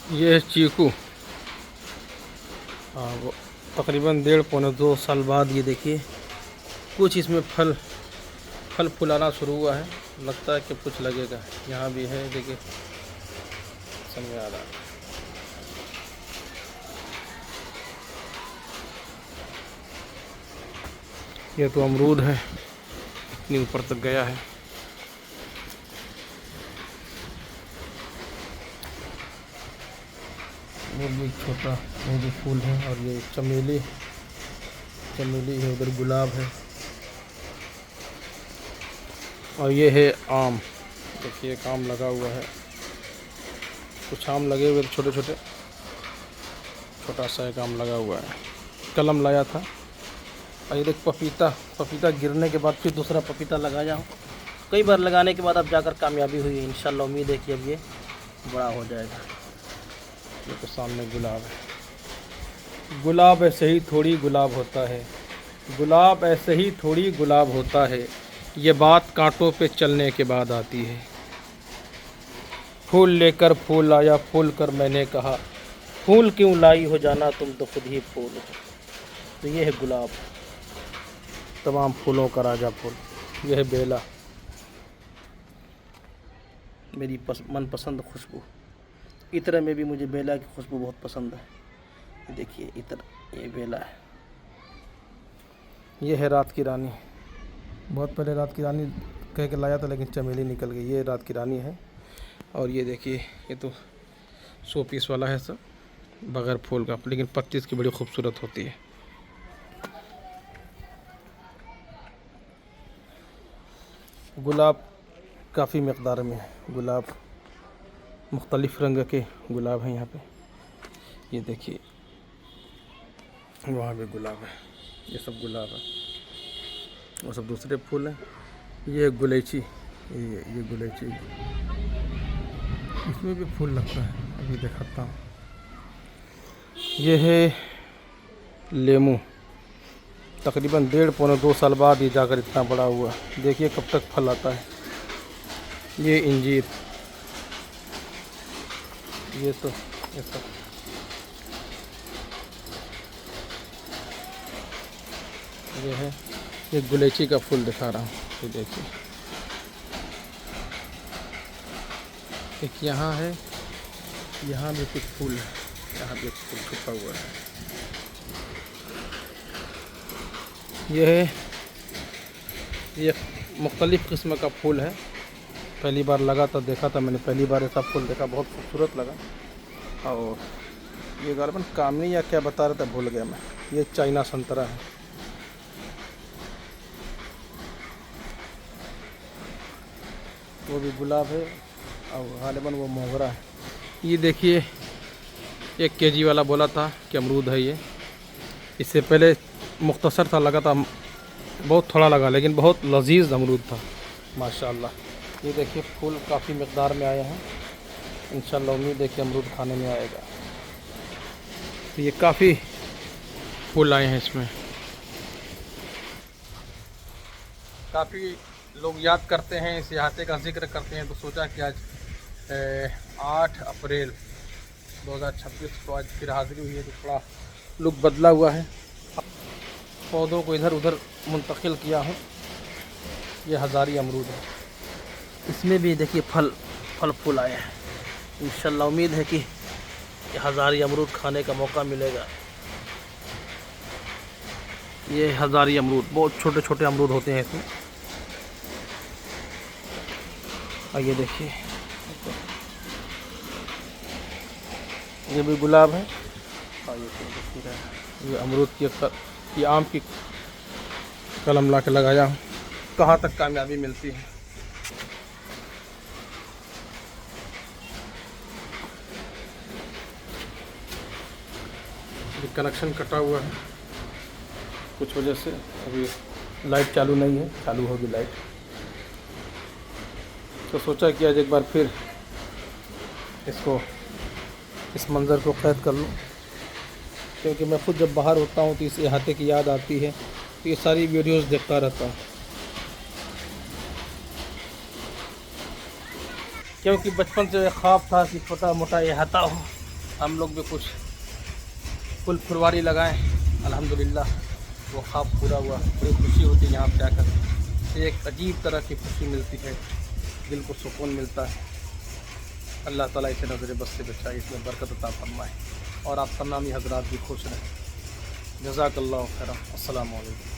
ये है चीकू। वो तकरीबन 1.5 पौने 2 साल बाद ये देखिए कुछ इसमें फल फुलाना शुरू हुआ है। लगता है कि कुछ लगेगा। यहाँ भी है, देखिए समझ आ रहा है। ये तो अमरूद है, इतनी ऊपर तक गया है। वो भी छोटा, वो भी फूल है। और ये चमेली है, उधर गुलाब है। और ये है आम। देखिए एक आम लगा हुआ है, कुछ आम लगे हुए छोटे छोटे। छोटा सा एक आम लगा हुआ है, कलम लाया था। और ये देख पपीता गिरने के बाद फिर दूसरा पपीता लगाया हूँ। कई बार लगाने के बाद अब जाकर कामयाबी हुई है। इंशाल्लाह उम्मीद है कि अब ये बड़ा हो जाएगा। ये तो सामने गुलाब है। गुलाब ऐसे ही थोड़ी गुलाब होता है, गुलाब ऐसे ही थोड़ी गुलाब होता है। ये बात कांटों पे चलने के बाद आती है। फूल लेकर फूल आया, फूल कर मैंने कहा फूल क्यों लाई हो, जाना तुम तो खुद ही फूल हो। तो ये है गुलाब, तमाम फूलों का राजा फूल। यह है बेला, मेरी मनपसंद खुशबू। इत्र में भी मुझे बेला की खुशबू बहुत पसंद है। देखिए इत्र, ये बेला है। ये है रात की रानी। बहुत पहले रात की रानी कह के लाया था, लेकिन चमेली निकल गई। ये रात की रानी है। और ये देखिए, ये तो 100 पीस वाला है सब, बगैर फूल का, लेकिन पत्ती इसकी बड़ी खूबसूरत होती है। गुलाब काफ़ी मकदार में है। गुलाब मुख्तलिफ़ रंग के गुलाब हैं यहाँ पे। ये देखिए वहाँ भी गुलाब है। ये सब गुलाब है, वो सब दूसरे फूल हैं। ये गुलेची, ये गुलेची, इसमें भी फूल लगता है। अभी दिखाता हूँ। ये है लेमू। तकरीबन 1.5 पौने 2 साल बाद ये जाकर इतना बड़ा हुआ। देखिए कब तक फल आता है। ये इंजीर, ये सब ये है। ये गुलेची का फूल दिखा रहा हूँ। ये देखिए एक यहाँ है, यहाँ भी कुछ फूल है। यहाँ भी एक फूल छुपा हुआ है। ये मुख्तलिफ़ किस्म का फूल है। पहली बार लगा था, देखा था मैंने, पहली बार ऐसा फूल देखा, बहुत खूबसूरत लगा। और ये गालबन कामनी या क्या बता रहा था, भूल गया मैं। ये चाइना संतरा है। वो भी गुलाब है, और गालिबन वो मोगरा है। ये देखिए 1 केजी वाला बोला था कि अमरूद है ये। इससे पहले मुख्तसर था, लगा था बहुत थोड़ा लगा, लेकिन बहुत लजीज अमरूद था माशाल्लाह। ये देखिए फूल काफ़ी मकदार में आए हैं। इंशाल्लाह उम्मीद है कि अमरूद खाने में आएगा। तो ये काफ़ी फूल आए हैं इसमें। काफ़ी लोग याद करते हैं, इस अहाते का जिक्र करते हैं, तो सोचा कि आज 8 अप्रैल 2026 को आज फिर हाज़िरी हुई है, तो थोड़ा लुक बदला हुआ है। पौधों को इधर उधर मुंतकिल किया हूँ। ये हज़ारी अमरूद है, इसमें भी देखिए फल फूल आए हैं। इंशाल्लाह उम्मीद है कि हज़ारी अमरूद खाने का मौका मिलेगा। ये हज़ारी अमरूद, बहुत छोटे छोटे अमरूद होते हैं इसमें। और ये देखिए ये भी गुलाब है। और ये अमरूद की, ये आम की कलम ला के लगाया हूँ। कहाँ तक कामयाबी मिलती है। ये कनेक्शन कटा हुआ है कुछ वजह से, अभी लाइट चालू नहीं है, चालू होगी लाइट। तो सोचा कि आज एक बार फिर इस मंज़र को कैद कर लूँ, क्योंकि मैं खुद जब बाहर होता हूँ तो इस अहाते की याद आती है। तो ये सारी वीडियोस देखता रहता हूँ, क्योंकि बचपन से ख्वाब था कि छोटा मोटा अहाता हो, हम लोग भी कुछ फुल फुलवारी लगाएं, अल्हम्दुलिल्लाह वो ख्वाब पूरा हुआ। बड़ी खुशी होती है यहाँ पे आकर, एक अजीब तरह की खुशी मिलती है, दिल को सुकून मिलता है। अल्लाह ताला इसे नज़र बस से बचाए, इसमें बरकत अता फरमाए और आप तमामी हज़रात भी खुश रहें। जज़ाकल्लाहु खैरन। अस्सलामु अलैकुम।